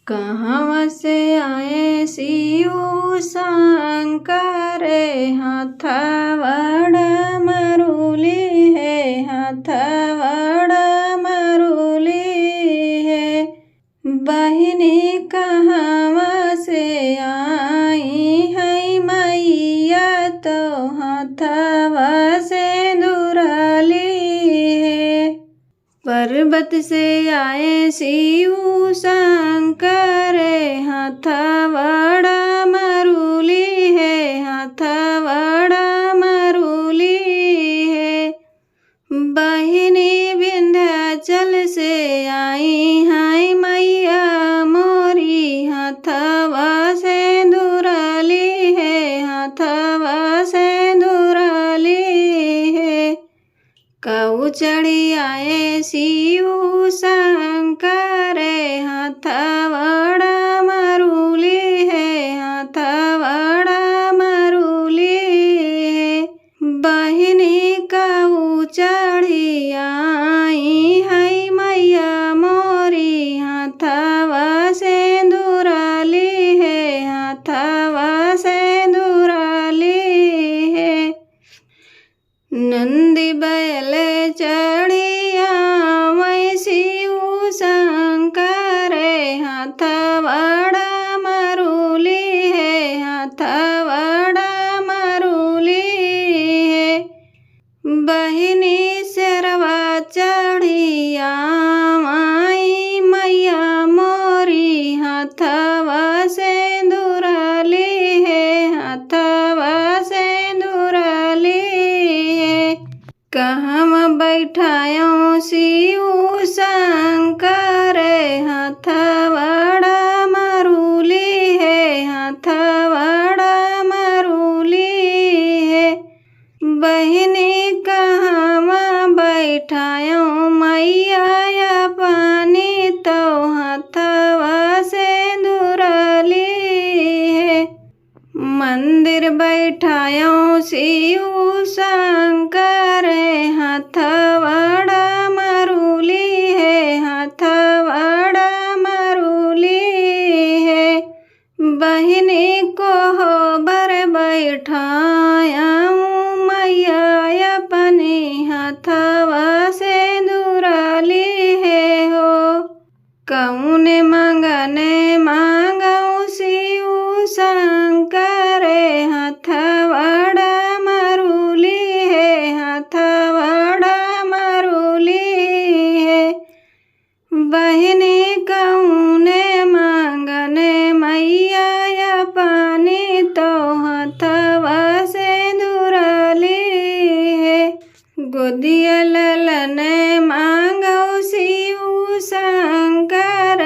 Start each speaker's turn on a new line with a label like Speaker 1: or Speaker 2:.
Speaker 1: कहवा से आए शिव शंकर हथवड़ मरुली है, हथवड़ मरुली है। बहिनी कहवा से आई है मैया, तो हथवा से दुराली है। पर्वत से आए शिव शंकर हथवड़ मरुली है, हथवड़ मरुली है। बहिनी विंध्याचल से आई है मैया मोरी, हथवा से दुराली है, हथवा से दुराली है। कऊ चढ़ी आए शिव शंकर हथवड़ मरुली है, हथवड़ मरुली है। बहिनी कऊ चढ़ी आई है मैया मोरी, हथवा से दुराली है, हथवा से दुराली है। नंदी बैल चढ़िया मैं शिव शंकर हथवड़ मरुली है, हथवड़ मरुली है। बहिनी शेरवा चढ़िया माई मैया मोरी, हथवा से दुराली है, हथवा से दुराली है। कहवा बैठायो शिव शंकर हथवड़ मरुली है, हथवड़ मरुली है। बहिनी कहवा बैठायो मैया पानी, तो हथवा से दुराली है। मंदिर बैठायो शिव शंकर हथवड़ मरुली है, हथवड़ मरुली है। बहिनी कोहबर बैठाया मैया अपनी, हथवा से दुराली है हो। कौने मांगने मांगो शिव शंकर हथवड़ मरुली है, हथवड़ मरुली है। बहिनी कौने मांगने मैया पानी, तो हथवा से दुराली है। गोदिया ललन मांगो शिव शंकर